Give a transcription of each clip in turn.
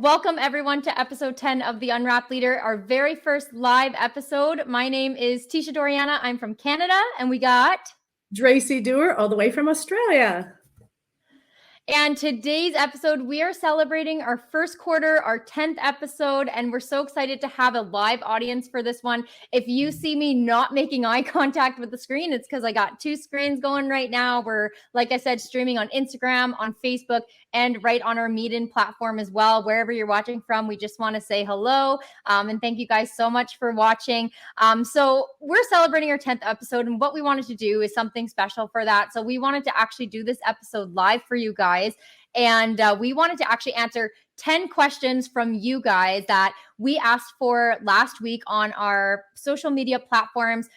Welcome everyone to episode 10 of the Unwrapped Leader, our very first live episode. My name is Teisha Dorianna. I'm from Canada, and we got Dracy Dewar all the way from Australia. And today's episode, we are celebrating our first quarter, our 10th episode, and we're so excited to have a live audience for this one. If you see me not making eye contact with the screen, it's because I got two screens going right now. We're, like I said, streaming on Instagram, on Facebook, and right on our Meet-In platform as well. Wherever you're watching from, we just want to say hello, and thank you guys so much for watching. So we're celebrating our 10th episode, and what we wanted to do is something special for that. So we wanted to actually do this episode live for you guys. And we wanted to actually answer 10 questions from you guys that we asked for last week on our social media platforms.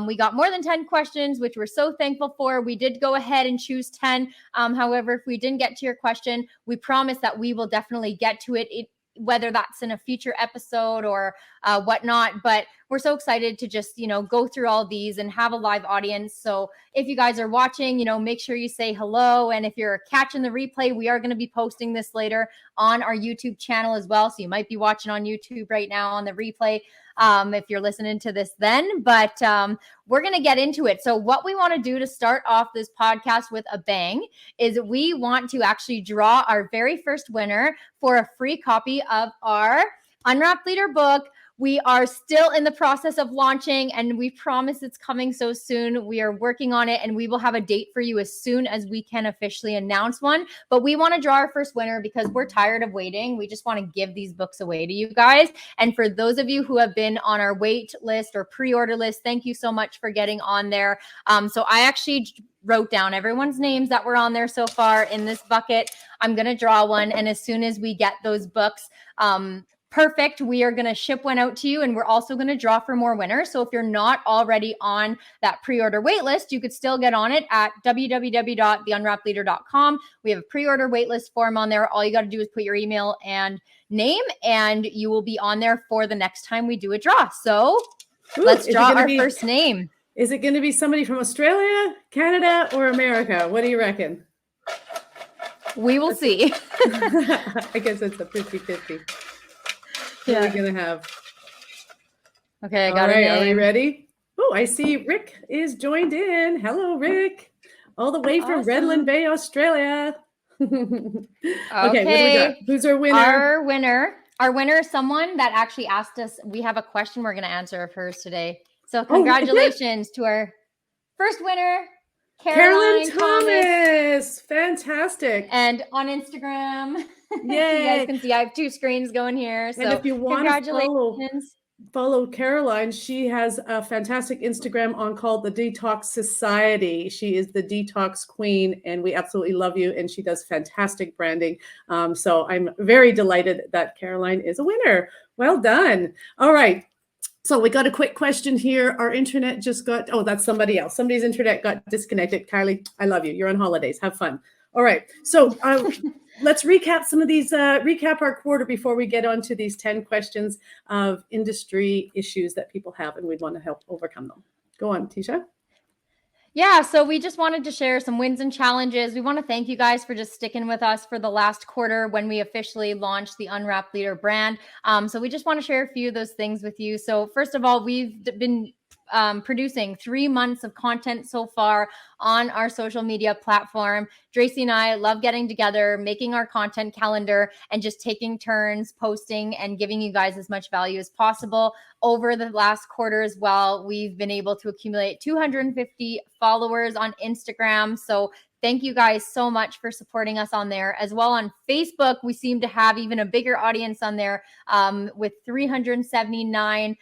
We got more than 10 questions, which we're so thankful for. We did go ahead and choose 10. However, if we didn't get to your question, we promise that we will definitely get to it, whether that's in a future episode or whatnot. But we're so excited to just, go through all these and have a live audience. So if you guys are watching, make sure you say hello. And if you're catching the replay, we are going to be posting this later on our YouTube channel as well. So you might be watching on YouTube right now on the replay if you're listening to this then. But we're going to get into it. So what we want to do to start off this podcast with a bang is we want to actually draw our very first winner for a free copy of our Unwrapped Leader book. We are still in the process of launching, and we promise it's coming so soon. We are working on it, and we will have a date for you as soon as we can officially announce one. But we want to draw our first winner because we're tired of waiting. We just want to give these books away to you guys. And for those of you who have been on our wait list or pre-order list, thank you so much for getting on there. So I actually wrote down everyone's names that were on there so far in this bucket. I'm going to draw one, and as soon as we get those books, perfect, we are going to ship one out to you, and we're also going to draw for more winners. So if you're not already on that pre-order waitlist, you could still get on it at www.theunwrappedleader.com. We have a pre-order waitlist form on there. All you got to do is put your email and name, and you will be on there for the next time we do a draw. So let's draw our first name. Is it going to be somebody from Australia, Canada, or America? What do you reckon? We will see. I guess it's a 50-50. What are we going to have? Okay, I got it. Are we ready? Oh, I see Rick is joined in. Hello, Rick. All the way from Redland Bay, Australia. Okay, what do we got? Who's our winner? Our winner is someone that actually asked us. We have a question we're going to answer of hers today. So congratulations to our first winner, Carolyn Thomas. Fantastic. And on Instagram. Yay. You guys can see I have two screens going here. So and if you want to follow Caroline, she has a fantastic Instagram called the Detox Society. She is the detox queen, and we absolutely love you. And she does fantastic branding. So I'm very delighted that Caroline is a winner. Well done. All right. So we got a quick question here. Our internet just got, that's somebody else. Somebody's internet got disconnected. Kylie, I love you. You're on holidays. Have fun. All right. So let's recap some of these, recap our quarter before we get on to these 10 questions of industry issues that people have, and we'd want to help overcome them. Go on, Teisha. Yeah, so we just wanted to share some wins and challenges. We want to thank you guys for just sticking with us for the last quarter when we officially launched the Unwrapped Leader brand. So we just want to share a few of those things with you. So first of all, we've been producing 3 months of content so far on our social media platform. Dracy and I love getting together, making our content calendar, and just taking turns posting and giving you guys as much value as possible. Over the last quarter as well, we've been able to accumulate 250 followers on Instagram. So thank you guys so much for supporting us on there. As well on Facebook, we seem to have even a bigger audience on there with 379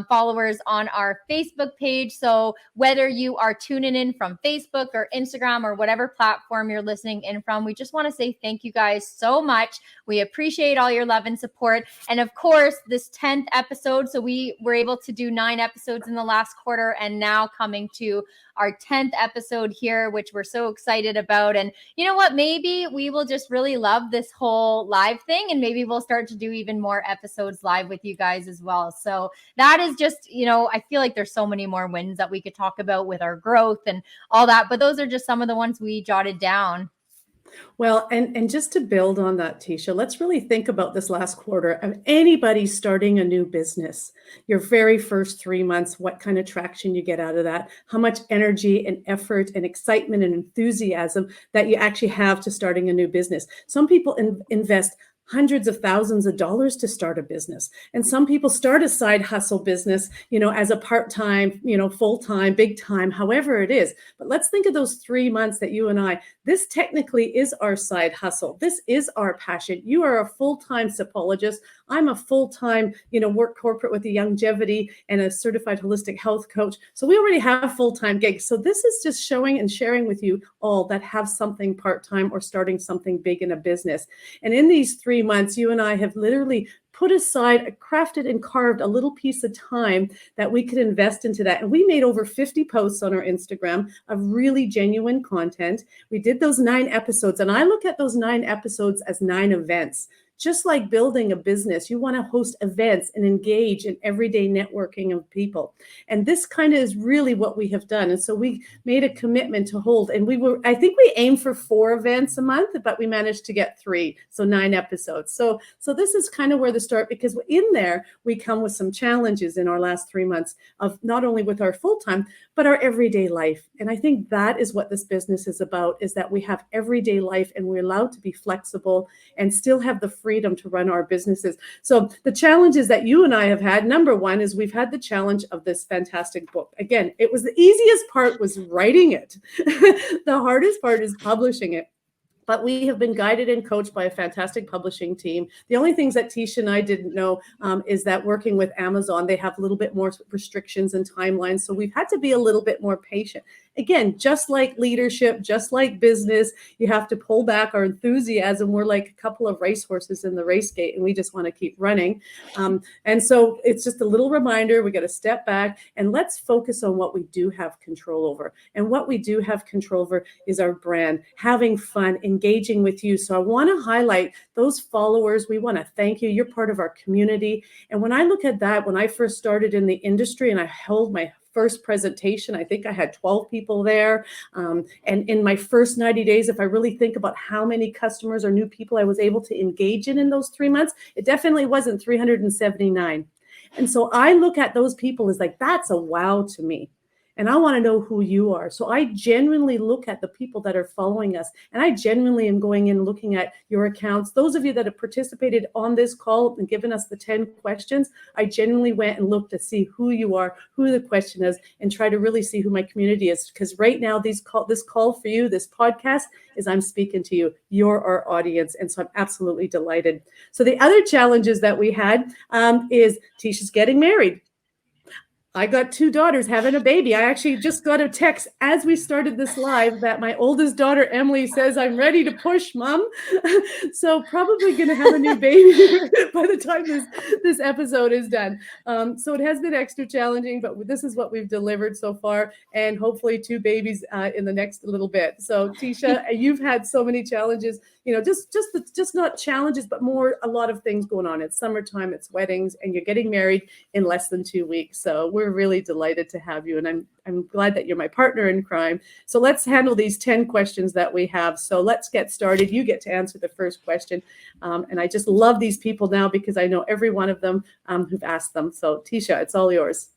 followers on our Facebook page. So whether you are tuning in from Facebook or Instagram or whatever platform you're listening in from, we just want to say thank you guys so much. We appreciate all your love and support. And of course, this 10th episode, so we were able to do 9 episodes in the last quarter, and now coming to our 10th episode here, which we're so excited about. And you know what? Maybe we will just really love this whole live thing, and maybe we'll start to do even more episodes live with you guys as well. So that is just, I feel like there's so many more wins that we could talk about with our growth and all that, but those are just some of the ones we jotted down. Well, and just to build on that, Teisha, let's really think about this last quarter of anybody starting a new business. Your very first 3 months, what kind of traction you get out of that, how much energy and effort and excitement and enthusiasm that you actually have to starting a new business. Some people invest hundreds of thousands of dollars to start a business. And some people start a side hustle business, as a part-time, full-time, big time, however it is. But let's think of those 3 months that you and this technically is our side hustle. This is our passion. You are a full-time psychologist. I'm a full-time, work corporate with a longevity and a certified holistic health coach. So we already have full-time gigs. So this is just showing and sharing with you all that have something part-time or starting something big in a business. And in these 3 months, you and I have literally put aside, crafted and carved a little piece of time that we could invest into that. And we made over 50 posts on our Instagram of really genuine content. We did those 9 episodes, and I look at those 9 episodes as 9 events. Just like building a business, you want to host events and engage in everyday networking of people. And this kind of is really what we have done. And so we made a commitment to hold, and I think we aimed for 4 events a month, but we managed to get 3, so 9 episodes. So this is kind of where the start, because in there, we come with some challenges in our last 3 months of not only with our full-time, but our everyday life. And I think that is what this business is about, is that we have everyday life and we're allowed to be flexible and still have the freedom to run our businesses. So the challenges that you and I have had, number one is we've had the challenge of this fantastic book. Again, it was the easiest part was writing it. The hardest part is publishing it. But we have been guided and coached by a fantastic publishing team. The only things that Teisha and I didn't know is that working with Amazon, they have a little bit more restrictions and timelines. So we've had to be a little bit more patient. Again, just like leadership, just like business, you have to pull back our enthusiasm. We're like a couple of racehorses in the race gate, and we just want to keep running. And so it's just a little reminder, we got to step back and let's focus on what we do have control over. And what we do have control over is our brand, having fun, engaging with you. So I want to highlight those followers. We want to thank you. You're part of our community. And when I look at that, when I first started in the industry and I held my first presentation, I think I had 12 people there. And in my first 90 days, if I really think about how many customers or new people I was able to engage in those 3 months, it definitely wasn't 379. And so I look at those people as like, that's a wow to me. And I want to know who you are. So I genuinely look at the people that are following us. And I genuinely am going in looking at your accounts. Those of you that have participated on this call and given us the 10 questions, I genuinely went and looked to see who you are, who the question is, and try to really see who my community is. Because right now, this call for you, this podcast, is I'm speaking to you. You're our audience. And so I'm absolutely delighted. So the other challenges that we had is Teisha's getting married. I got 2 daughters having a baby. I actually just got a text as we started this live that my oldest daughter, Emily, says, I'm ready to push, Mom. So probably going to have a new baby by the time this episode is done. So it has been extra challenging, but this is what we've delivered so far, and hopefully 2 babies in the next little bit. So Teisha, you've had so many challenges, just not challenges, but more a lot of things going on. It's summertime, it's weddings, and you're getting married in less than 2 weeks. So we're really delighted to have you. And I'm glad that you're my partner in crime. So let's handle these 10 questions that we have. So let's get started. You get to answer the first question. And I just love these people now because I know every one of them who've asked them. So Teisha, it's all yours.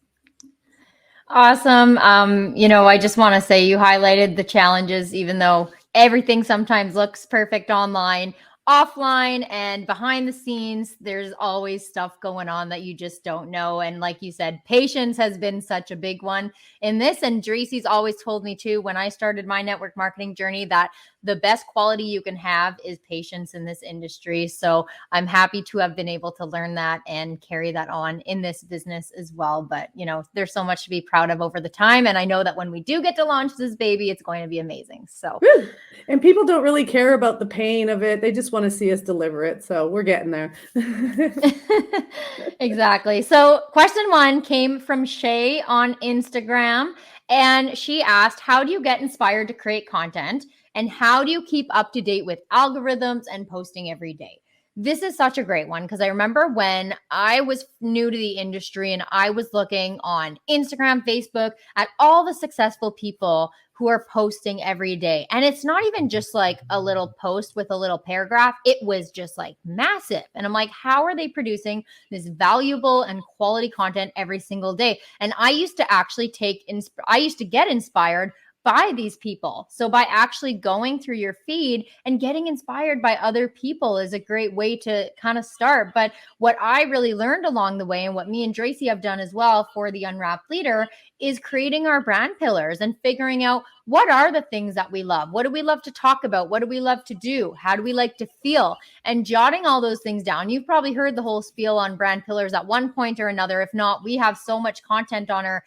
Awesome. I just want to say you highlighted the challenges, even though everything sometimes looks perfect online. Offline and behind the scenes, there's always stuff going on that you just don't know. And like you said, patience has been such a big one in this. And Dracy's always told me too, when I started my network marketing journey, that the best quality you can have is patience in this industry. So I'm happy to have been able to learn that and carry that on in this business as well. But, there's so much to be proud of over the time. And I know that when we do get to launch this baby, it's going to be amazing. So, and people don't really care about the pain of it. They just want to see us deliver it. So we're getting there. Exactly. So question 1 came from Shay on Instagram, and she asked, how do you get inspired to create content? And how do you keep up to date with algorithms and posting every day? This is such a great one because I remember when I was new to the industry and I was looking on Instagram, Facebook at all the successful people who are posting every day. And it's not even just like a little post with a little paragraph. It was just like massive. And I'm like, how are they producing this valuable and quality content every single day? And I used to actually I used to get inspired by these people. So by actually going through your feed and getting inspired by other people is a great way to kind of start. But what I really learned along the way, and what me and Dracy have done as well for the Unwrapped Leader, is creating our brand pillars and figuring out what are the things that we love? What do we love to talk about? What do we love to do? How do we like to feel? And jotting all those things down. You've probably heard the whole spiel on brand pillars at one point or another. If not, we have so much content on our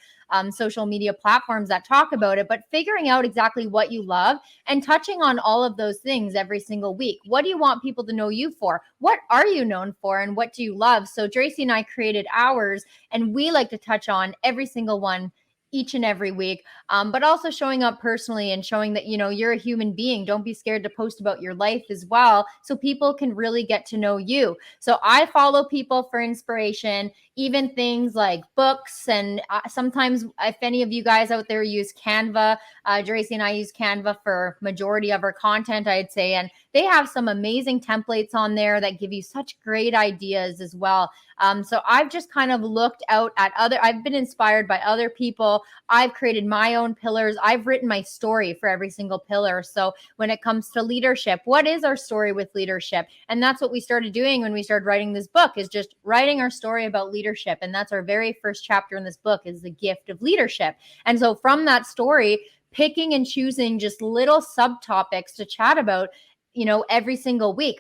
social media platforms that talk about it, but figuring out exactly what you love and touching on all of those things every single week. What do you want people to know you for? What are you known for? And what do you love? So Dracy and I created ours, and we like to touch on every single one each and every week, but also showing up personally and showing that, you're a human being. Don't be scared to post about your life as well, so people can really get to know you. So I follow people for inspiration, even things like books. And sometimes if any of you guys out there use Canva, Dracy and I use Canva for majority of our content, I'd say, and they have some amazing templates on there that give you such great ideas as well. So I've just kind of looked out at I've been inspired by other people. I've created my own pillars. I've written my story for every single pillar. So when it comes to leadership, what is our story with leadership? And that's what we started doing when we started writing this book, is just writing our story about leadership. And that's our very first chapter in this book, is the gift of leadership. And so from that story, picking and choosing just little subtopics to chat about, every single week.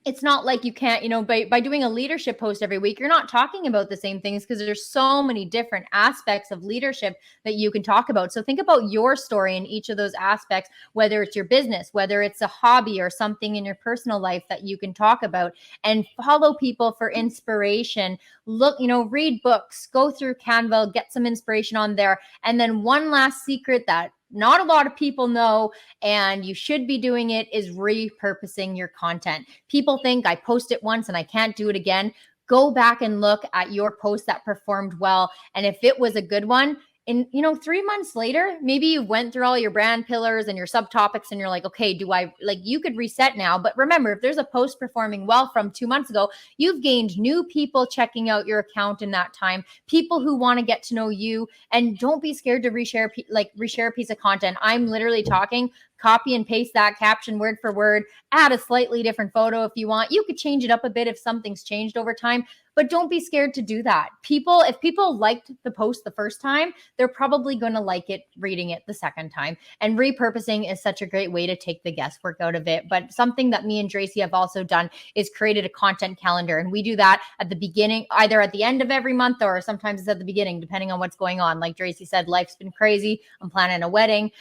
It's not like you can't, by doing a leadership post every week, you're not talking about the same things, because there's so many different aspects of leadership that you can talk about. So think about your story in each of those aspects, whether it's your business, whether it's a hobby or something in your personal life that you can talk about, and follow people for inspiration. Look, read books, go through Canva, get some inspiration on there. And then one last secret that not a lot of people know, and you should be doing it, is repurposing your content. People think I post it once and I can't do it again. Go back and look at your post that performed well. And if it was a good one, and 3 months later, maybe you went through all your brand pillars and your subtopics and you're like, okay, you could reset now. But remember, if there's a post performing well from 2 months ago, you've gained new people checking out your account in that time, people who want to get to know you. And don't be scared to reshare a piece of content. I'm literally talking, copy and paste that caption word for word, add a slightly different photo if you want. You could change it up a bit if something's changed over time, but don't be scared to do that. If people liked the post the first time, they're probably going to like it reading it the second time. And repurposing is such a great way to take the guesswork out of it. But something that me and Dracy have also done is created a content calendar. And we do that at the beginning, either at the end of every month, or sometimes it's at the beginning, depending on what's going on. Like Dracy said, life's been crazy. I'm planning a wedding.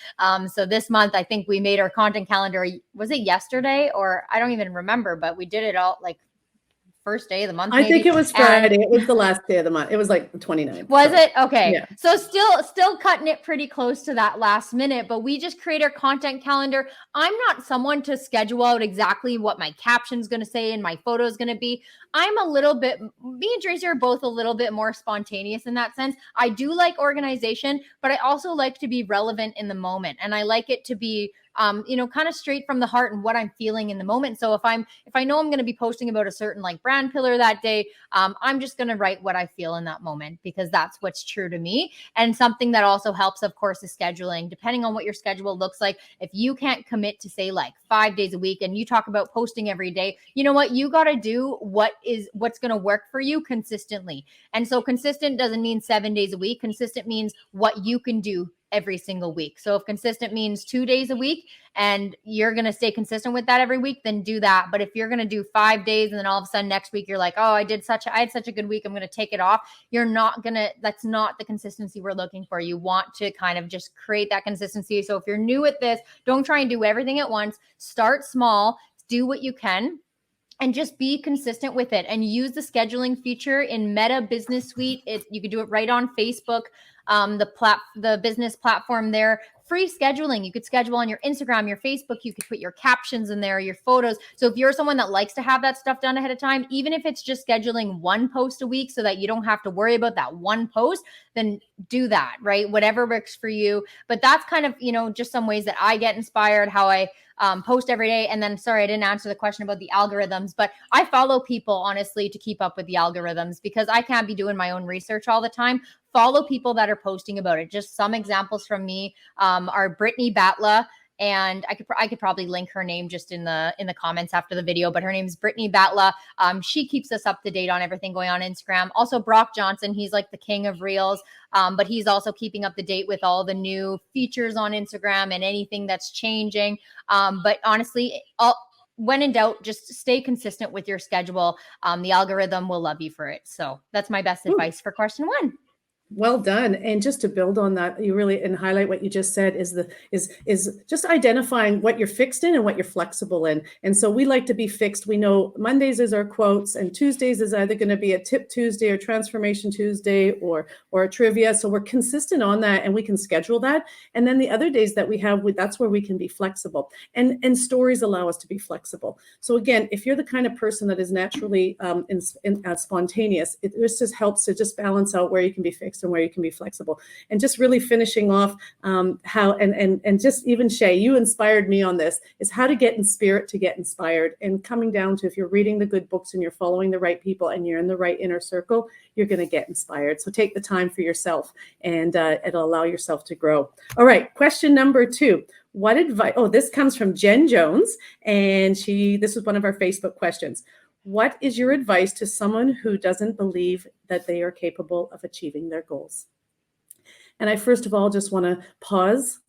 So this month, I think we made our content calendar. Was it yesterday, or I don't even remember, but we did it all like first day of the month. I think it was Friday. It was the last day of the month. It was like 29th. Was it? Okay. Yeah. So still cutting it pretty close to that last minute, but we just create our content calendar. I'm not someone to schedule out exactly what my caption's going to say and my photo is going to be. Me and Dracy are both a little bit more spontaneous in that sense. I do like organization, but I also like to be relevant in the moment. And I like it to be kind of straight from the heart and what I'm feeling in the moment. So if I know I'm going to be posting about a certain brand pillar that day, I'm just going to write what I feel in that moment, because that's what's true to me. And something that also helps, of course, is scheduling. Depending on what your schedule looks like, if you can't commit to say 5 days a week and you talk about posting every day, you know what? You got to do what's going to work for you consistently. And so consistent doesn't mean 7 days a week. Consistent means what you can do every single week. So if consistent means 2 days a week and you're going to stay consistent with that every week, then do that. But if you're going to do 5 days and then all of a sudden next week you're like, oh, I had such a good week, I'm going to take it off. That's not the consistency we're looking for. You want to kind of just create that consistency. So if you're new at this, don't try and do everything at once. Start small, do what you can, and just be consistent with it, and use the scheduling feature in Meta Business Suite. You can do it right on Facebook, the business platform there. free scheduling. You could schedule on your Instagram, your Facebook. You could put your captions in there, your photos. So if you're someone that likes to have that stuff done ahead of time, even if it's just scheduling one post a week so that you don't have to worry about that one post, then do that, right? Whatever works for you. But that's kind of, just some ways that I get inspired, how I post every day. And then, sorry, I didn't answer the question about the algorithms, but I follow people, honestly, to keep up with the algorithms because I can't be doing my own research all the time. Follow people that are posting about it. Just some examples from me are Brittany Batla. And I could probably link her name just in the comments after the video, but her name is Brittany Batla. She keeps us up to date on everything going on Instagram. Also, Brock Johnson, he's like the king of reels, but he's also keeping up to date with all the new features on Instagram and anything that's changing. But honestly, when in doubt, just stay consistent with your schedule. The algorithm will love you for it. So that's my best advice for question 1. Well done. And just to build on that, you really, and highlight what you just said is just identifying what you're fixed in and what you're flexible in. And so we like to be fixed. We know Mondays is our quotes and Tuesdays is either going to be a tip Tuesday or transformation Tuesday or a trivia. So we're consistent on that and we can schedule that. And then the other days that we have, that's where we can be flexible, and stories allow us to be flexible. So again, if you're the kind of person that is naturally spontaneous, it just helps to just balance out where you can be fixed and where you can be flexible. And just really finishing off how, and just even Shay, you inspired me on this, is how to get in spirit to get inspired, and coming down to, if you're reading the good books and you're following the right people and you're in the right inner circle, you're going to get inspired. So take the time for yourself, and it'll allow yourself to grow. All right. Question number 2. What advice? Oh, this comes from Jen Jones, and this was one of our Facebook questions. What is your advice to someone who doesn't believe that they are capable of achieving their goals? And I first of all just want to pause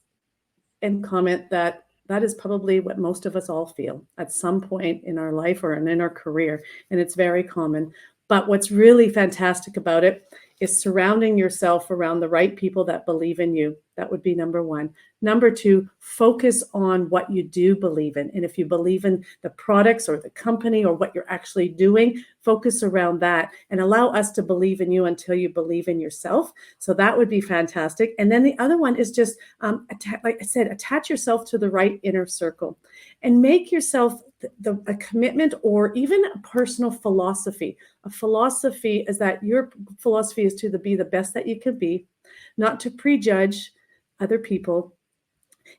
and comment that is probably what most of us all feel at some point in our life or in our career, and it's very common. But what's really fantastic about it is surrounding yourself around the right people that believe in you. That would be number 1. Number 2, focus on what you do believe in. And if you believe in the products or the company or what you're actually doing, focus around that and allow us to believe in you until you believe in yourself. So that would be fantastic. And then the other one is just, like I said, attach yourself to the right inner circle and make yourself a commitment or even a personal philosophy. A philosophy is that your philosophy is to be the best that you can be, not to prejudge other people,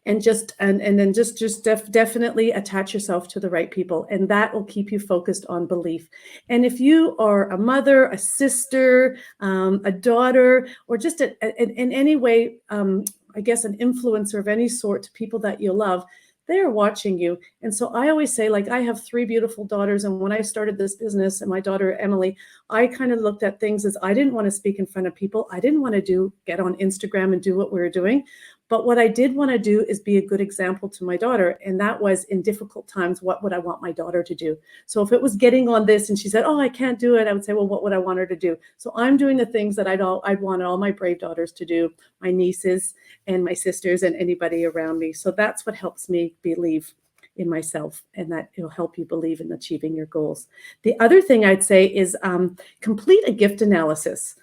and then definitely attach yourself to the right people, and that will keep you focused on belief. And if you are a mother, a sister, a daughter, or just in any way, I guess an influencer of any sort to people that you love, they're watching you. And so I always say, like, I have 3 beautiful daughters. And when I started this business, and my daughter, Emily, I kind of looked at things as I didn't want to speak in front of people. I didn't want to get on Instagram and do what we were doing. But what I did want to do is be a good example to my daughter. And that was, in difficult times, what would I want my daughter to do? So if it was getting on this and she said, oh, I can't do it, I would say, well, what would I want her to do? So I'm doing the things that I'd want all my brave daughters to do, my nieces and my sisters and anybody around me. So that's what helps me believe in myself, and that it'll help you believe in achieving your goals. The other thing I'd say is complete a gift analysis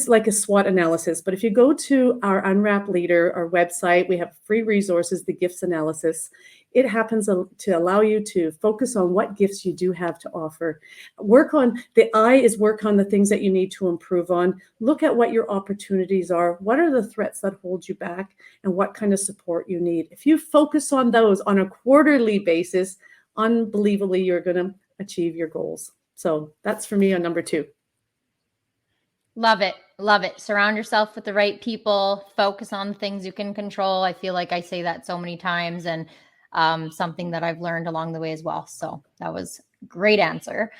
like a SWOT analysis. But if you go to our Unwrapped Leader, our website, we have free resources, the gifts analysis. It happens to allow you to focus on what gifts you do have to offer. Work on the things that you need to improve on. Look at what your opportunities are. What are the threats that hold you back, and what kind of support you need? If you focus on those on a quarterly basis, unbelievably, you're going to achieve your goals. So that's for me on number 2. Love it. Love it. Surround yourself with the right people. Focus on the things you can control. I feel like I say that so many times, and something that I've learned along the way as well. So that was a great answer.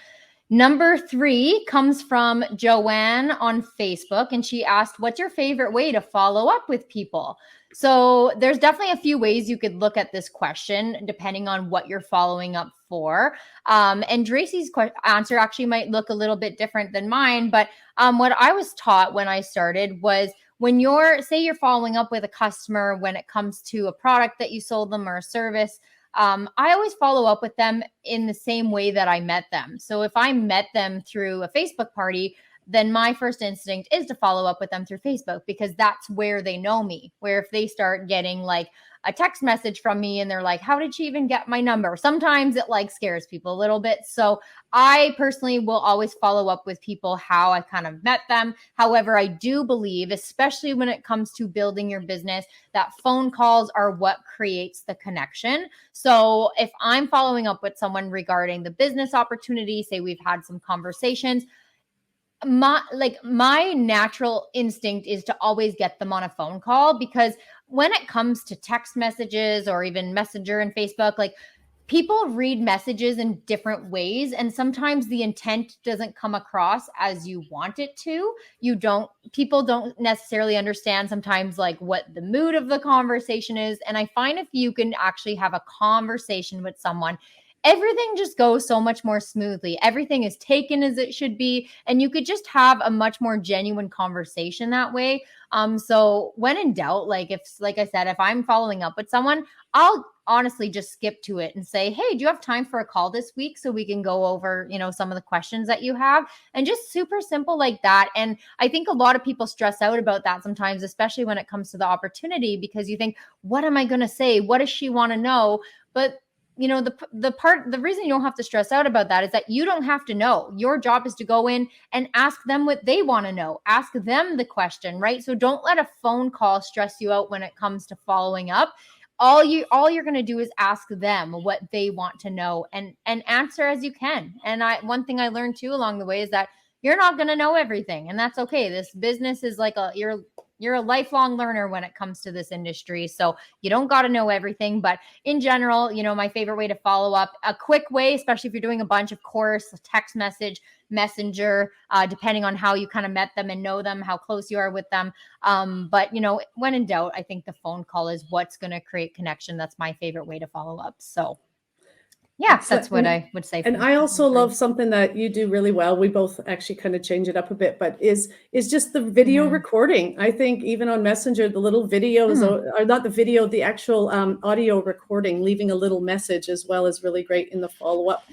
Number 3 comes from Joanne on Facebook, and she asked, what's your favorite way to follow up with people? So there's definitely a few ways you could look at this question depending on what you're following up for. And Dracy's answer actually might look a little bit different than mine, but what I was taught when I started was, when you're following up with a customer when it comes to a product that you sold them or a service, I always follow up with them in the same way that I met them. So if I met them through a Facebook party, then my first instinct is to follow up with them through Facebook, because that's where they know me. Where if they start getting like a text message from me and they're like, how did she even get my number? Sometimes it like scares people a little bit. So I personally will always follow up with people how I kind of met them. However, I do believe, especially when it comes to building your business, that phone calls are what creates the connection. So if I'm following up with someone regarding the business opportunity, say we've had some conversations, my natural instinct is to always get them on a phone call, because when it comes to text messages or even Messenger and Facebook, like, people read messages in different ways, and sometimes the intent doesn't come across as you want it to. People don't necessarily understand sometimes like what the mood of the conversation is. And I find if you can actually have a conversation with someone, everything just goes so much more smoothly. Everything is taken as it should be, and you could just have a much more genuine conversation that way. So when in doubt, like I said, if I'm following up with someone, I'll honestly just skip to it and say, hey, do you have time for a call this week so we can go over, some of the questions that you have? And just super simple like that. And I think a lot of people stress out about that sometimes, especially when it comes to the opportunity, because you think, what am I going to say? What does she want to know? But the reason you don't have to stress out about that is that you don't have to know. Your job is to go in and ask them what they want to know. Ask them the question, right? So don't let a phone call stress you out when it comes to following up. All you're going to do is ask them what they want to know, and answer as you can. And one thing I learned too along the way is that you're not going to know everything, and that's okay. This business is like you're a lifelong learner when it comes to this industry. So you don't got to know everything, but in general, my favorite way to follow up, a quick way, especially if you're doing a bunch, of course, text message, Messenger, depending on how you kind of met them and know them, how close you are with them. But when in doubt, I think the phone call is what's going to create connection. That's my favorite way to follow up. So yeah, that's what I would say. And I also love something that you do really well. We both actually kind of change it up a bit, but is just the video recording. I think even on Messenger, the little videos, or not the video, the actual audio recording, leaving a little message as well is really great in the follow-up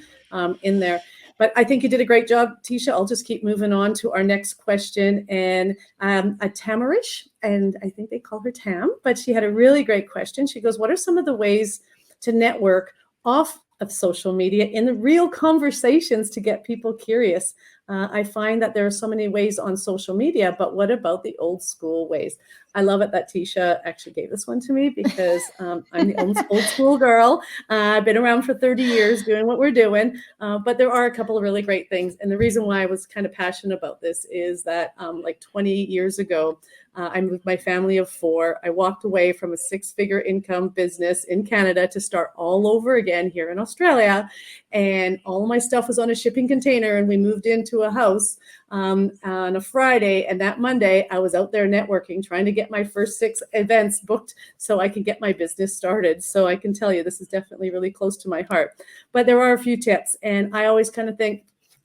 in there. But I think you did a great job, Teisha. I'll just keep moving on to our next question. And a Tamarish, and I think they call her Tam, but she had a really great question. She goes, what are some of the ways to network off of social media in the real conversations to get people curious? I find that there are so many ways on social media, but what about the old school ways? I love it that Teisha actually gave this one to me, because I'm the old school girl. I've been around for 30 years doing what we're doing, but there are a couple of really great things. And the reason why I was kind of passionate about this is that like 20 years ago, I moved my family of 4. I walked away from a 6-figure income business in Canada to start all over again here in Australia. And all of my stuff was on a shipping container, and we moved into a house on a Friday. And that Monday, I was out there networking, trying to get my first 6 events booked so I could get my business started. So I can tell you, this is definitely really close to my heart. But there are a few tips. And I always kind of think,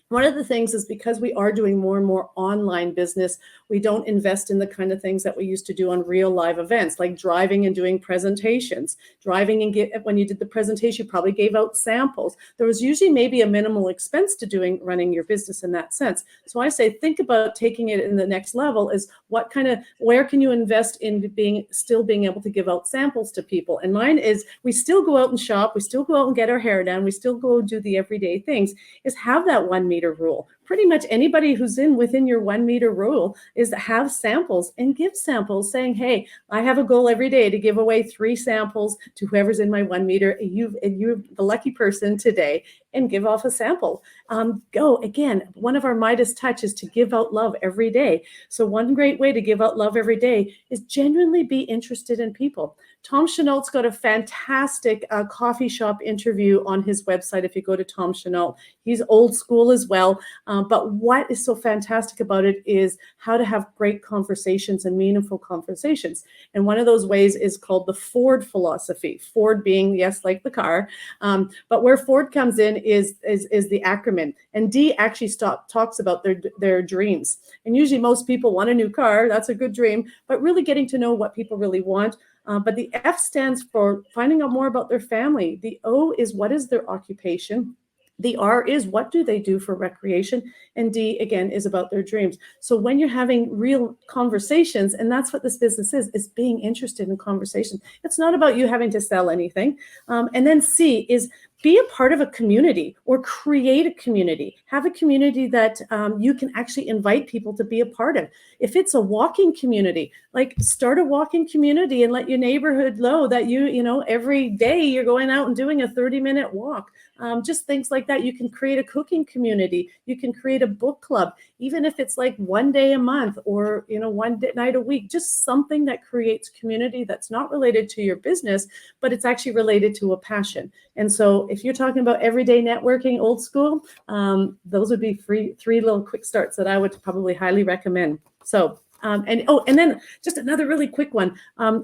one of the things is, because we are doing more and more online business, we don't invest in the kind of things that we used to do on real live events, like driving and doing presentations. Driving and when you did the presentation, you probably gave out samples. There was usually maybe a minimal expense to running your business in that sense. So I say, think about taking it in the next level is where can you invest in still being able to give out samples to people? And mine is, we still go out and shop, we still go out and get our hair done, we still go do the everyday things, is have that 1 meter rule. Pretty much anybody who's within your 1 meter rule is to have samples and give samples, saying, hey, I have a goal every day to give away 3 samples to whoever's in my 1 meter. And you're the lucky person today, and give off a sample. Go again. One of our Midas touch is to give out love every day. So one great way to give out love every day is genuinely be interested in people. Tom Chenault's got a fantastic coffee shop interview on his website. If you go to Tom Chenault, he's old school as well. But what is so fantastic about it is how to have great conversations and meaningful conversations. And one of those ways is called the Ford philosophy. Ford being, yes, like the car. But where Ford comes in is the acronym. And D actually talks about their dreams. And usually most people want a new car. That's a good dream. But really getting to know what people really want. But the F stands for finding out more about their family. The O is, what is their occupation? The R is what do they do for recreation? And D, again, is about their dreams. So when you're having real conversations, and that's what this business is being interested in conversation. It's not about you having to sell anything. And then C is be a part of a community or create a community. Have a community that you can actually invite people to be a part of. If it's a walking community, like start a walking community and let your neighborhood know that every day you're going out and doing a 30-minute walk. Just things like that. You can create a cooking community. You can create a book club, even if it's like one day a month or, one night a week, just something that creates community that's not related to your business, but it's actually related to a passion. And so if you're talking about everyday networking, old school, those would be three little quick starts that I would probably highly recommend. So, and then just another really quick one,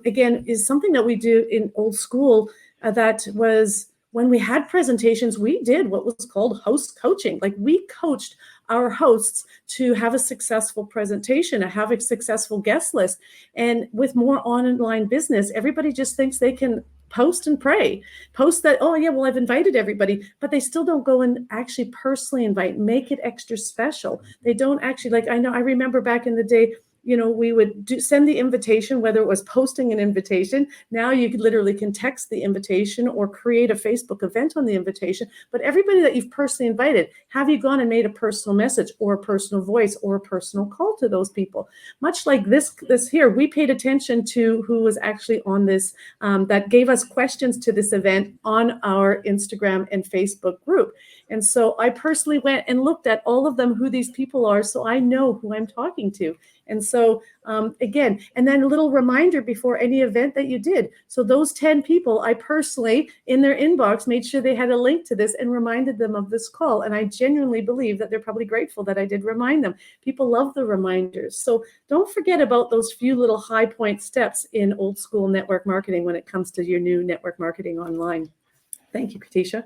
again, is something that we do in old school that was when we had presentations, we did what was called host coaching. Like we coached our hosts to have a successful presentation, to have a successful guest list. And with more online business, everybody just thinks they can post and pray. Post that, oh yeah, well, I've invited everybody, but they still don't go and actually personally invite, make it extra special. They don't actually, I remember back in the day, we would send the invitation, whether it was posting an invitation. Now you literally can text the invitation or create a Facebook event on the invitation. But everybody that you've personally invited, have you gone and made a personal message or a personal voice or a personal call to those people? Much like this here, we paid attention to who was actually on this, that gave us questions to this event on our Instagram and Facebook group. And so I personally went and looked at all of them, who these people are, so I know who I'm talking to. And so again, and then a little reminder before any event that you did. So those 10 people, I personally, in their inbox, made sure they had a link to this and reminded them of this call. And I genuinely believe that they're probably grateful that I did remind them. People love the reminders. So don't forget about those few little high point steps in old school network marketing when it comes to your new network marketing online. Thank you, Teisha.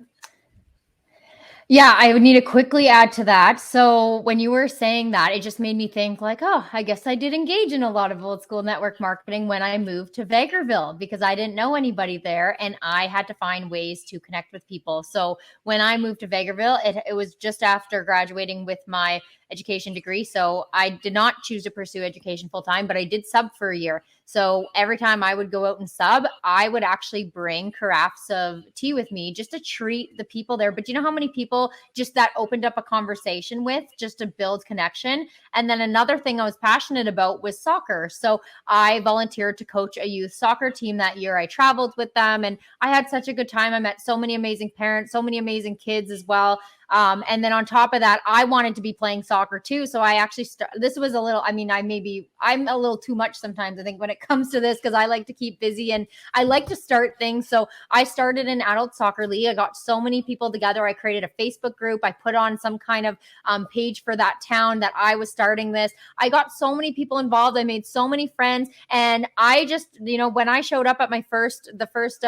Yeah, I would need to quickly add to that. So when you were saying that, it just made me think like, oh, I guess I did engage in a lot of old school network marketing when I moved to Vegreville because I didn't know anybody there and I had to find ways to connect with people. So when I moved to Vegreville, it was just after graduating with my education degree. So I did not choose to pursue education full time, but I did sub for a year. So every time I would go out and sub, I would actually bring carafes of tea with me just to treat the people there. But do you know how many people just that opened up a conversation with just to build connection? And then another thing I was passionate about was soccer. So I volunteered to coach a youth soccer team that year. I traveled with them and I had such a good time. I met so many amazing parents, so many amazing kids as well. And then on top of that, I wanted to be playing soccer too. So I actually this was a little, I'm a little too much sometimes, I think, when it comes to this, because I like to keep busy and I like to start things. So I started an adult soccer league. I got so many people together. I created a Facebook group. I put on some kind of page for that town that I was starting this. I got so many people involved. I made so many friends. And I just, when I showed up at the first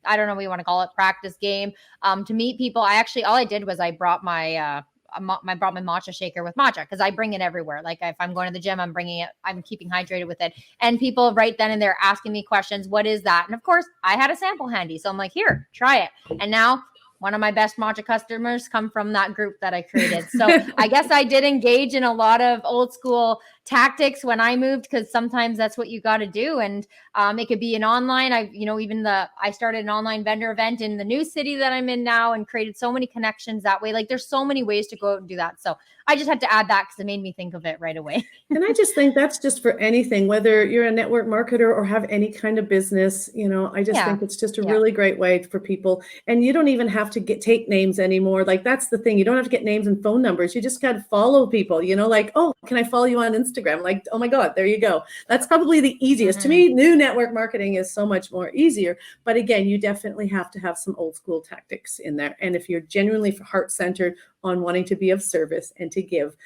I don't know what you want to call it, practice game, to meet people. All I did was I brought my matcha shaker with matcha because I bring it everywhere. Like if I'm going to the gym, I'm bringing it, I'm keeping hydrated with it. And people right then and there asking me questions, what is that? And of course I had a sample handy. So I'm like, here, try it. And now one of my best matcha customers come from that group that I created. So I guess I did engage in a lot of old school tactics when I moved, because sometimes that's what you got to do. And it could be an online, I started an online vendor event in the new city that I'm in now and created so many connections that way. Like there's so many ways to go out and do that. So I just had to add that because it made me think of it right away. And I just think that's just for anything, whether you're a network marketer or have any kind of business, I just think it's just a really great way for people. And you don't even have to take names anymore. Like that's the thing. You don't have to get names and phone numbers. You just got to follow people, like, oh, can I follow you on Instagram? Like, oh my God, there you go. That's probably the easiest. To me, new network marketing is so much more easier. But again, you definitely have to have some old school tactics in there. And if you're genuinely heart-centered on wanting to be of service and to give,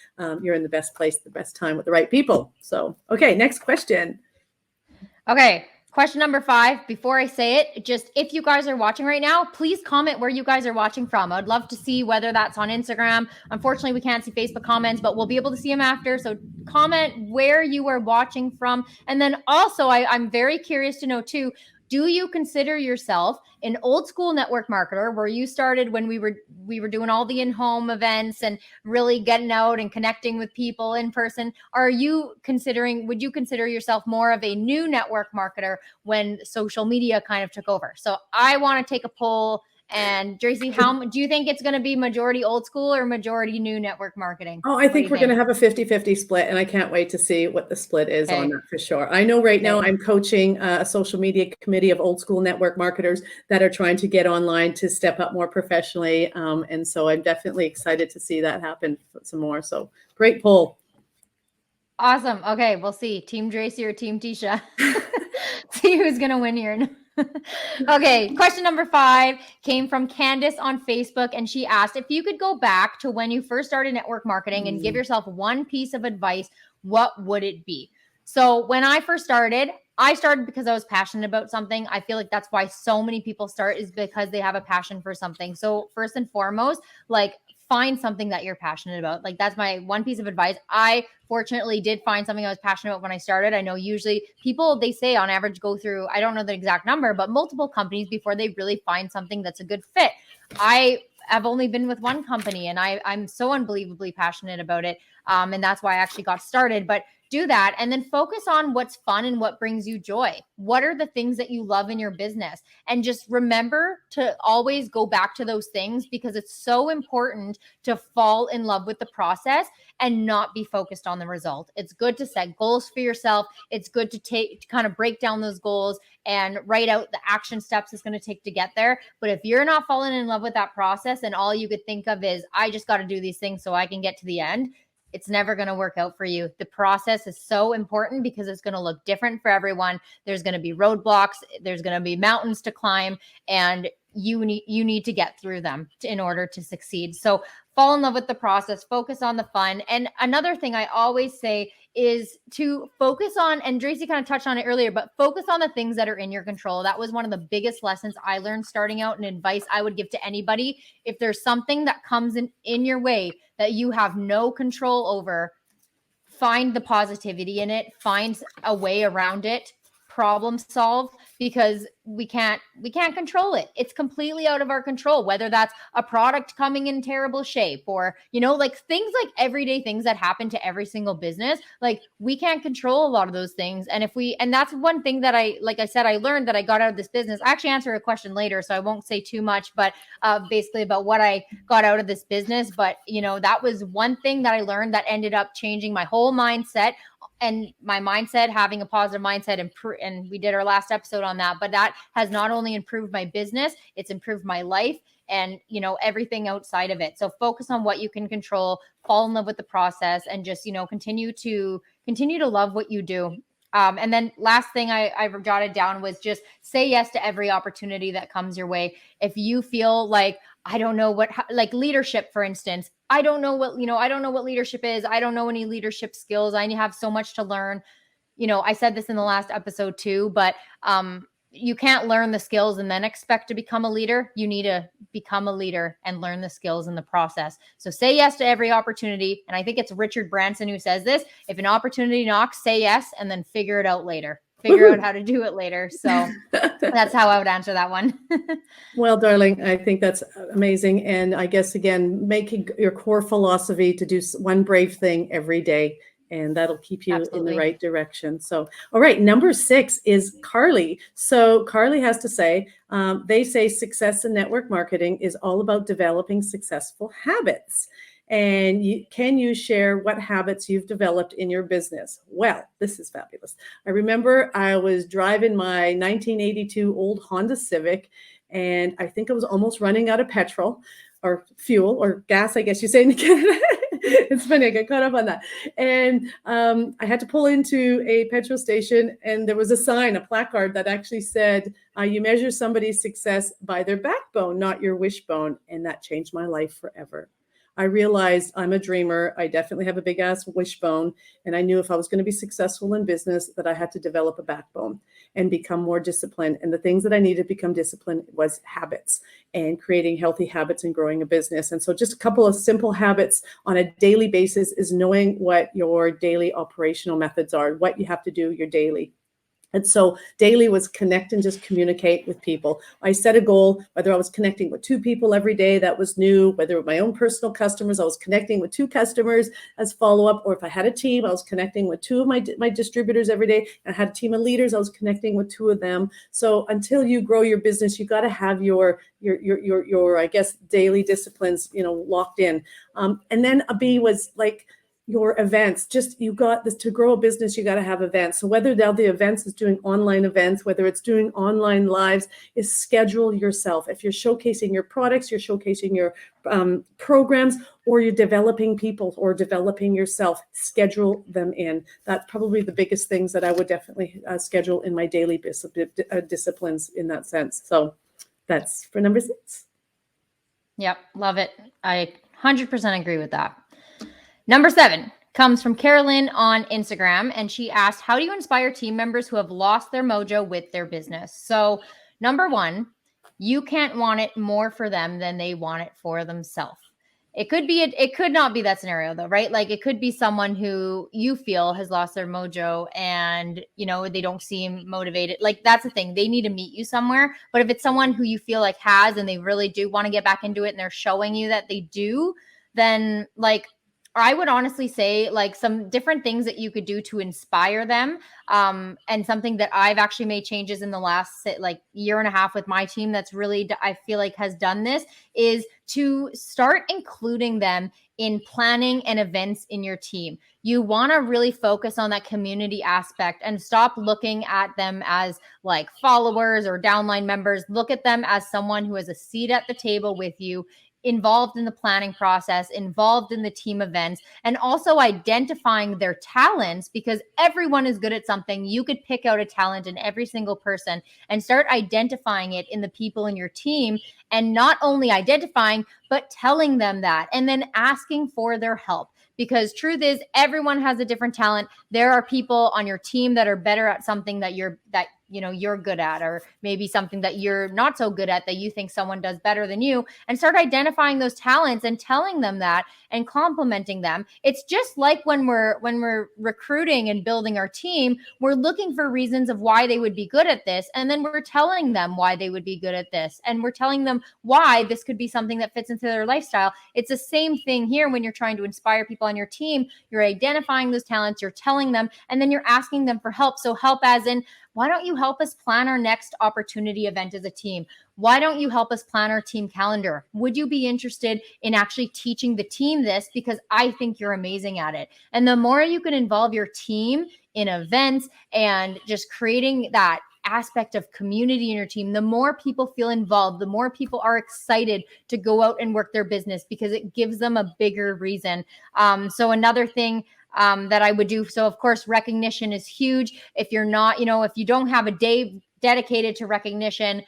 you're in the best place, the best time with the right people. So, okay, next question. Okay. Question number 5, before I say it, just if you guys are watching right now, please comment where you guys are watching from. I'd love to see whether that's on Instagram. Unfortunately, we can't see Facebook comments, but we'll be able to see them after. So comment where you are watching from. And then also, I'm very curious to know too, do you consider yourself an old school network marketer where you started when we were doing all the in-home events and really getting out and connecting with people in person? Would you consider yourself more of a new network marketer when social media kind of took over? So I want to take a poll. And Dracy, how do you think it's going to be majority old school or majority new network marketing? Oh, I think we're going to have a 50-50 split, and I can't wait to see what the split is on that for sure. I know right now I'm coaching a social media committee of old school network marketers that are trying to get online to step up more professionally. And so I'm definitely excited to see that happen some more. So great poll. Awesome. Okay, we'll see. Team Dracy or Team Teisha. See who's going to win here. Okay, question number 5 came from Candace on Facebook, and she asked, if you could go back to when you first started network marketing and give yourself one piece of advice, what would it be? So when I first started, I started because I was passionate about something. I feel like that's why so many people start, is because they have a passion for something. So first and foremost, like, find something that you're passionate about. Like, that's my one piece of advice. I fortunately did find something I was passionate about when I started. I know usually people, they say on average go through, I don't know the exact number, but multiple companies before they really find something that's a good fit. I have only been with one company, and I'm so unbelievably passionate about it. And that's why I actually got started. But do that, and then focus on what's fun and what brings you joy. What are the things that you love in your business? And just remember to always go back to those things, because it's so important to fall in love with the process and not be focused on the result. It's good to set goals for yourself. It's good to kind of break down those goals and write out the action steps it's going to take to get there. But if you're not falling in love with that process and all you could think of is, I just got to do these things so I can get to the end, it's never going to work out for you. The process is so important because it's going to look different for everyone. There's going to be roadblocks. There's going to be mountains to climb, and you need to get through them in order to succeed. So fall in love with the process, focus on the fun. And another thing I always say is to focus on, and Dracy kind of touched on it earlier, but focus on the things that are in your control. That was one of the biggest lessons I learned starting out, and advice I would give to anybody. If there's something that comes in your way that you have no control over, find the positivity in it, find a way around it, problem solve, because we can't control it. It's completely out of our control, whether that's a product coming in terrible shape or, like things like everyday things that happen to every single business. Like, we can't control a lot of those things. And and that's one thing that I learned that I got out of this business. I actually answer a question later, so I won't say too much, but basically about what I got out of this business. But, that was one thing that I learned that ended up changing my whole mindset. And my mindset, having a positive mindset, and we did our last episode on that, but that has not only improved my business, it's improved my life and, everything outside of it. So focus on what you can control, fall in love with the process, and just, continue to love what you do. And then last thing I jotted down was just say yes to every opportunity that comes your way. If you feel like, I don't know like leadership, for instance, I don't know what leadership is. I don't know any leadership skills. I have so much to learn. I said this in the last episode too, but you can't learn the skills and then expect to become a leader. You need to become a leader and learn the skills in the process. So say yes to every opportunity. And I think it's Richard Branson who says this: if an opportunity knocks, say yes, and then figure it out later. Figure out how to do it later. So that's how I would answer that one. Well, darling, I think that's amazing. And I guess, again, making your core philosophy to do one brave thing every day, and that'll keep you in the right direction. So, all right, number 6 is Carly. So Carly has to say, they say success in network marketing is all about developing successful habits. And can you share what habits you've developed in your business? Well, this is fabulous. I remember I was driving my 1982 old Honda Civic, and I think I was almost running out of petrol or fuel or gas, I guess you say in Canada. It's funny, I got caught up on that. And I had to pull into a petrol station, and there was a placard that actually said, you measure somebody's success by their backbone, not your wishbone. And that changed my life forever. I realized I'm a dreamer. I definitely have a big ass wishbone. And I knew if I was going to be successful in business that I had to develop a backbone and become more disciplined. And the things that I needed to become disciplined was habits and creating healthy habits and growing a business. And so just a couple of simple habits on a daily basis is knowing what your daily operational methods are, what you have to do your daily. And so daily was connect and just communicate with people. I set a goal, whether I was connecting with 2 people every day, that was new, whether with my own personal customers, I was connecting with 2 customers as follow-up, or if I had a team, I was connecting with 2 of my distributors every day. I had a team of leaders, I was connecting with 2 of them. So until you grow your business, you got to have your I guess daily disciplines, locked in. And then a B was like your events. Just, you got this, to grow a business, you got to have events. So whether now the events is doing online events, whether it's doing online lives, is schedule yourself. If you're showcasing your products, you're showcasing your programs, or you're developing people or developing yourself, schedule them in. That's probably the biggest things that I would definitely schedule in my daily disciplines in that sense. So that's for number 6. Yep. Love it. I 100% agree with that. Number 7 comes from Carolyn on Instagram, and she asked, how do you inspire team members who have lost their mojo with their business? So number 1, you can't want it more for them than they want it for themselves. It could not be that scenario though, right? Like it could be someone who you feel has lost their mojo and, they don't seem motivated. Like that's the thing. They need to meet you somewhere. But if it's someone who you feel like has, and they really do want to get back into it, and they're showing you that they do, then like, I would honestly say like some different things that you could do to inspire them. And something that I've actually made changes in the last like year and a half with my team that's really, I feel like has done this, is to start including them in planning and events in your team. You want to really focus on that community aspect and stop looking at them as like followers or downline members. Look at them as someone who has a seat at the table with you, involved in the planning process, involved in the team events, and also identifying their talents, because everyone is good at something. You could pick out a talent in every single person and start identifying it in the people in your team, and not only identifying, but telling them that, and then asking for their help. Because truth is, everyone has a different talent. There are people on your team that are better at something that you're good at, or maybe something that you're not so good at that you think someone does better than you, and start identifying those talents and telling them that and complimenting them. It's just like when we're recruiting and building our team, we're looking for reasons of why they would be good at this, and then we're telling them why they would be good at this, and we're telling them why this could be something that fits into their lifestyle. It's the same thing here when you're trying to inspire people on your team. You're identifying those talents, you're telling them, and then you're asking them for help. So help as in, why don't you help us plan our next opportunity event as a team? Why don't you help us plan our team calendar? Would you be interested in actually teaching the team this? Because I think you're amazing at it. And the more you can involve your team in events and just creating that aspect of community in your team, the more people feel involved, the more people are excited to go out and work their business, because it gives them a bigger reason. So another thing that I would do. So of course, recognition is huge. If you're not, if you don't have a day dedicated to recognition,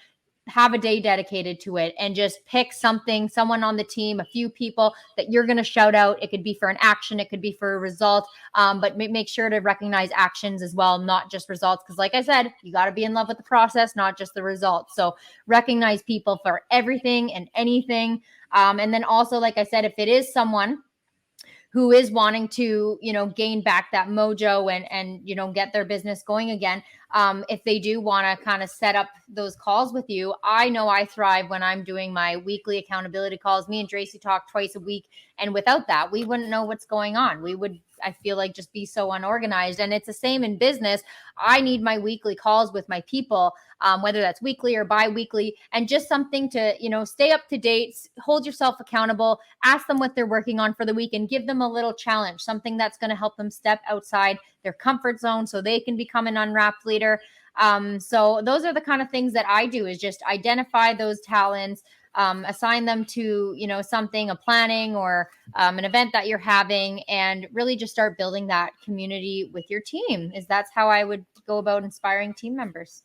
have a day dedicated to it, and just pick someone on the team, a few people that you're going to shout out. It could be for an action, it could be for a result, but make sure to recognize actions as well, not just results. Because like I said, you got to be in love with the process, not just the results. So recognize people for everything and anything. And then also, like I said, if it is someone who is wanting to, gain back that mojo and get their business going again, if they do want to kind of set up those calls with you, I know I thrive when I'm doing my weekly accountability calls. Me and Dracy talk twice a week. And without that, we wouldn't know what's going on. We would, I feel like, just be so unorganized. And it's the same in business. I need my weekly calls with my people, whether that's weekly or bi-weekly, and just something to, stay up to date, hold yourself accountable, ask them what they're working on for the week, and give them a little challenge, something that's going to help them step outside their comfort zone so they can become an unwrapped leader. So those are the kind of things that I do, is just identify those talents, assign them to, something, a planning or an event that you're having, and really just start building that community with your team. That's how I would go about inspiring team members.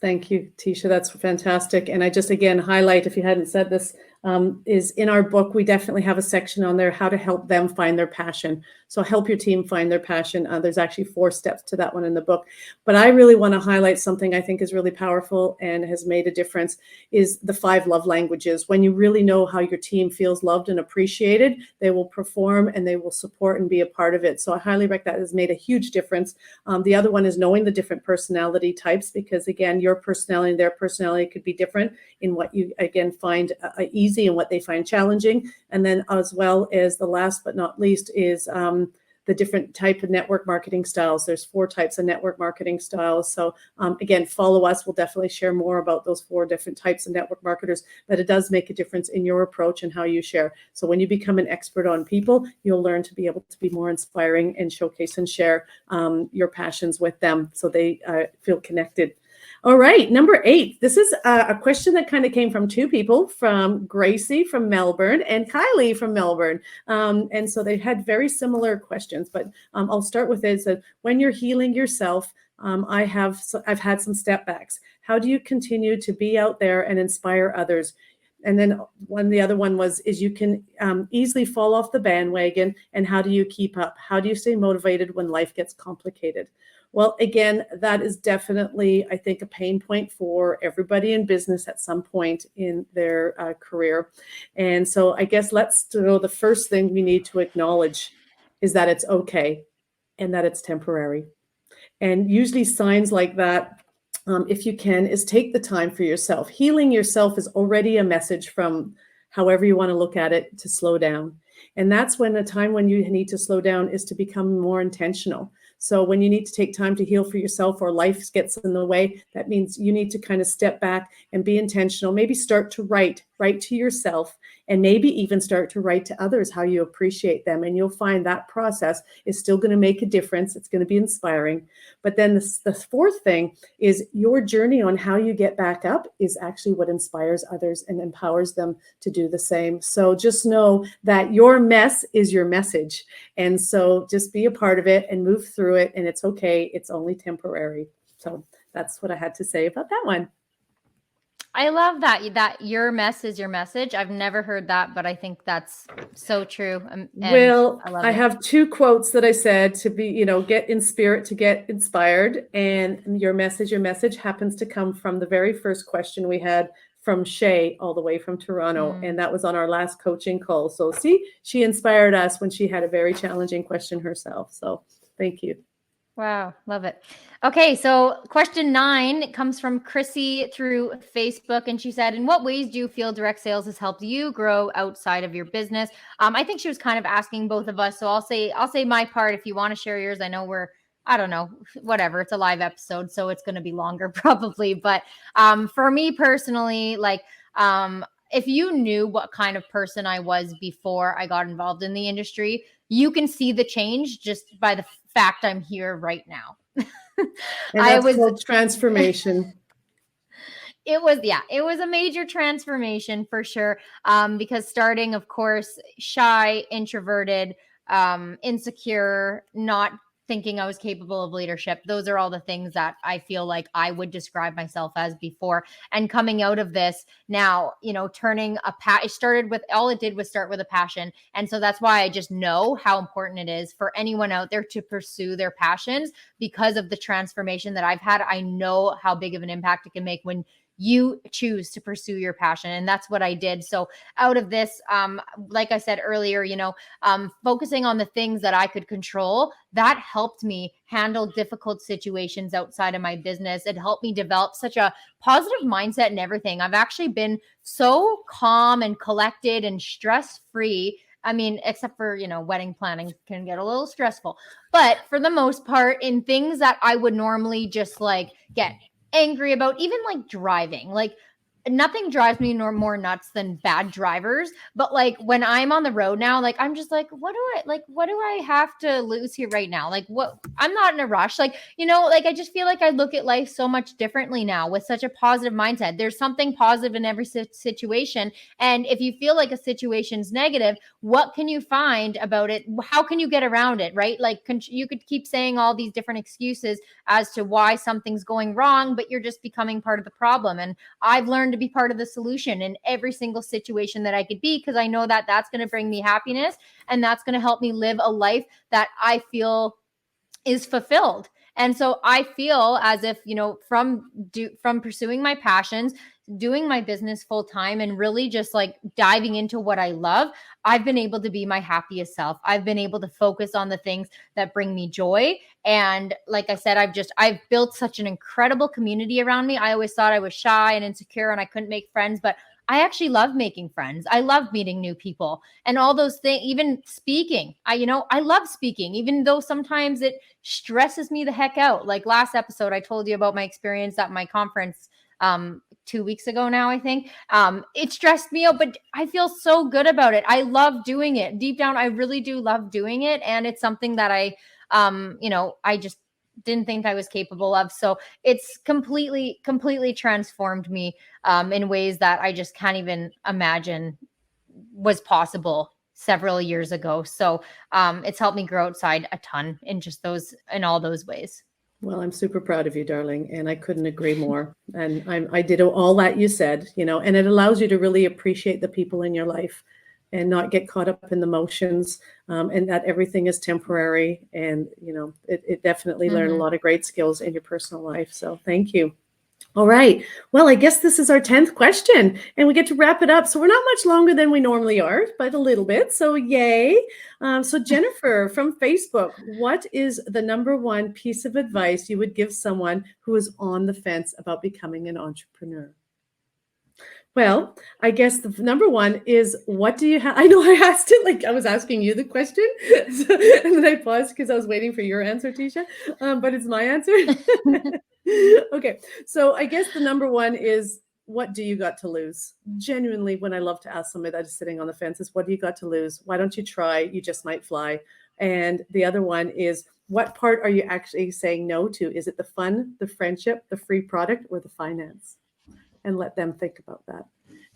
Thank you, Teisha. That's fantastic. And I just, again, highlight, if you hadn't said this, is in our book. We definitely have a section on there, how to help them find their passion. So help your team find their passion. There's actually 4 steps to that one in the book. But I really want to highlight something I think is really powerful and has made a difference is the 5 love languages. When you really know how your team feels loved and appreciated, they will perform and they will support and be a part of it. So I highly recommend that. Has made a huge difference. The other one is knowing the different personality types, because again, your personality and their personality could be different in what you again find easy and what they find challenging. And then as well as the last but not least is the different type of network marketing styles. There's 4 types of network marketing styles. So again, follow us. We'll definitely share more about those 4 different types of network marketers, but it does make a difference in your approach and how you share. So when you become an expert on people, you'll learn to be able to be more inspiring and showcase and share your passions with them so they feel connected. All right, number 8. This is a question that kind of came from 2 people, from Gracie from Melbourne and Kylie from Melbourne. And so they had very similar questions, but I'll start with it. So when you're healing yourself, I've had some step backs. How do you continue to be out there and inspire others? And then the other one is you can easily fall off the bandwagon. And how do you keep up? How do you stay motivated when life gets complicated? Well, again, that is definitely, I think, a pain point for everybody in business at some point in their career. And so I guess the first thing we need to acknowledge is that it's okay and that it's temporary. And usually signs like that, if you can, is take the time for yourself. Healing yourself is already a message from however you want to look at it to slow down. And that's when the time when you need to slow down is to become more intentional. So when you need to take time to heal for yourself or life gets in the way, that means you need to kind of step back and be intentional. Maybe start to write to yourself, and maybe even start to write to others how you appreciate them. And you'll find that process is still going to make a difference. It's going to be inspiring. But then the 4th thing is your journey on how you get back up is actually what inspires others and empowers them to do the same. So just know that your mess is your message. And so just be a part of it and move through it. And it's okay. It's only temporary. So that's what I had to say about that one. I love that your mess is your message. I've never heard that, but I think that's so true. Well, I have 2 quotes that I said to be, get in spirit to get inspired. And your message happens to come from the very first question we had from Shay, all the way from Toronto. And that was on our last coaching call. So see, she inspired us when she had a very challenging question herself. So thank you. Wow. Love it. Okay. So question 9 comes from Chrissy through Facebook. And she said, in what ways do you feel direct sales has helped you grow outside of your business? I think she was kind of asking both of us. So I'll say my part. If you want to share yours, I know I don't know, whatever. It's a live episode, so it's going to be longer probably. But for me personally, if you knew what kind of person I was before I got involved in the industry, you can see the change just by the fact I'm here right now. And that's called transformation. It was a major transformation for sure. Because starting, of course, shy, introverted, insecure, not thinking I was capable of leadership. Those are all the things that I feel like I would describe myself as before. And coming out of this now, turning all it did was start with a passion. And so that's why I just know how important it is for anyone out there to pursue their passions. Because of the transformation that I've had, I know how big of an impact it can make when you choose to pursue your passion. And that's what I did. So out of this, like I said earlier, focusing on the things that I could control, that helped me handle difficult situations outside of my business. It helped me develop such a positive mindset and everything. I've actually been so calm and collected and stress-free. I mean, except for, wedding planning can get a little stressful, but for the most part, in things that I would normally just get angry about, even driving, nothing drives me more nuts than bad drivers. But when I'm on the road now, I'm just what do I have to lose here right now? What, I'm not in a rush. I just feel like I look at life so much differently now with such a positive mindset. There's something positive in every situation. And if you feel like a situation's negative, what can you find about it? How can you get around it? Right? You could keep saying all these different excuses as to why something's going wrong, but you're just becoming part of the problem. And I've learned to be part of the solution in every single situation that I could be, because I know that that's going to bring me happiness, and that's going to help me live a life that I feel is fulfilled. And so I feel as if, from pursuing my passions, doing my business full time, and really just like diving into what I love, I've been able to be my happiest self. I've been able to focus on the things that bring me joy. And like I said, I've built such an incredible community around me. I always thought I was shy and insecure and I couldn't make friends, but I actually love making friends. I love meeting new people and all those things, even speaking. I love speaking, even though sometimes it stresses me the heck out. Like last episode, I told you about my experience at my conference 2 weeks ago now, I think. It stressed me out, but I feel so good about it. I love doing it. Deep down, I really do love doing it. And it's something that I just didn't think I was capable of. So it's completely transformed me in ways that I just can't even imagine was possible several years ago. So it's helped me grow outside a ton in all those ways. Well, I'm super proud of you, darling, and I couldn't agree more. And I did all that you said, and it allows you to really appreciate the people in your life and not get caught up in the motions, and that everything is temporary. And, it definitely learned a lot of great skills in your personal life. So thank you. All right. Well, I guess this is our 10th question and we get to wrap it up. So we're not much longer than we normally are, but a little bit. So yay. So Jennifer from Facebook, what is the number one piece of advice you would give someone who is on the fence about becoming an entrepreneur? Well, I guess the number one is, what do you have? I know I asked it like I was asking you the question, and then I paused because I was waiting for your answer, Teisha, but it's my answer. Okay, so I guess the number one is, what do you got to lose? Genuinely, when I love to ask somebody that is sitting on the fence, is what do you got to lose? Why don't you try? You just might fly. And the other one is, what part are you actually saying no to? Is it the fun, the friendship, the free product, or the finance? And let them think about that.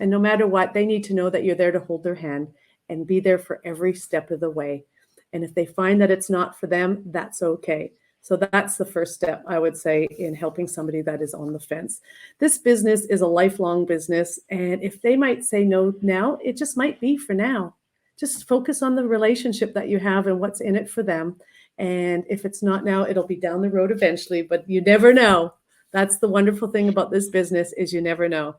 And no matter what, they need to know that you're there to hold their hand and be there for every step of the way. And if they find that it's not for them, that's okay. So that's the first step, I would say, in helping somebody that is on the fence. This business is a lifelong business. And if they might say no now, it just might be for now. Just focus on the relationship that you have and what's in it for them. And if it's not now, it'll be down the road eventually, but you never know. That's the wonderful thing about this business, is you never know.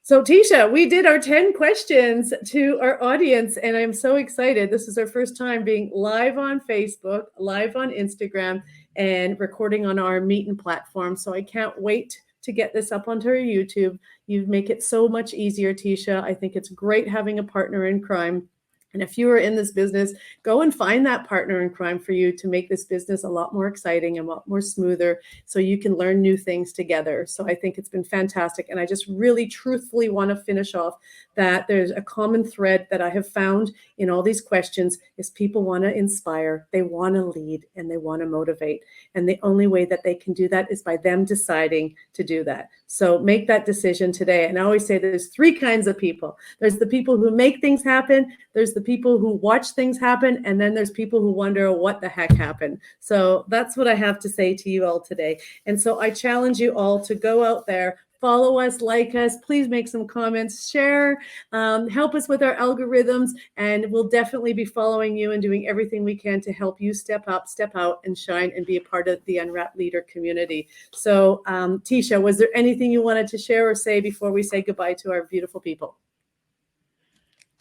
So Teisha, we did our 10 questions to our audience, and I'm so excited. This is our first time being live on Facebook, live on Instagram, and recording on our Meetin platform. So I can't wait to get this up onto our YouTube. You make it so much easier, Teisha. I think it's great having a partner in crime. And if you are in this business, go and find that partner in crime for you to make this business a lot more exciting and a lot more smoother, so you can learn new things together. So I think it's been fantastic. And I just really truthfully want to finish off that there's a common thread that I have found in all these questions is people want to inspire, they want to lead, and they want to motivate. And the only way that they can do that is by them deciding to do that. So make that decision today. And I always say there's three kinds of people. There's the people who make things happen. There's the people who watch things happen. And then there's people who wonder what the heck happened. So that's what I have to say to you all today. And so I challenge you all to go out there, follow us, like us, please make some comments, share, help us with our algorithms, and we'll definitely be following you and doing everything we can to help you step up, step out, and shine and be a part of the Unwrapped Leader community. So Teisha, was there anything you wanted to share or say before we say goodbye to our beautiful people?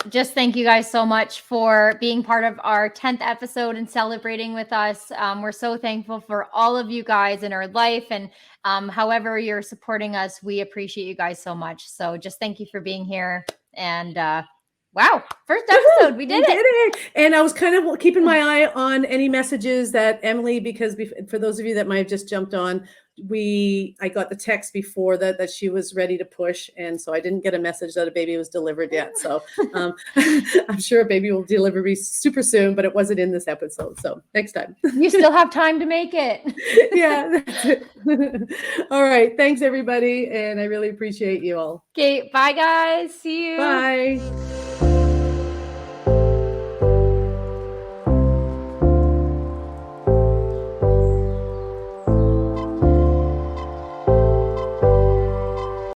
Just thank you guys so much for being part of our 10th episode and celebrating with us. We're so thankful for all of you guys in our life, and however you're supporting us, we appreciate you guys so much. So just thank you for being here. And wow, first episode, we did it. And I was kind of keeping my eye on any messages that Emily, because for those of you that might have just jumped on, I got the text before that she was ready to push, and so I didn't get a message that a baby was delivered yet. So I'm sure a baby will deliver me super soon, but it wasn't in this episode. So next time. You still have time to make it. Yeah, that's it. All right. Thanks, everybody, and I really appreciate you all. Okay, bye guys. See you. Bye.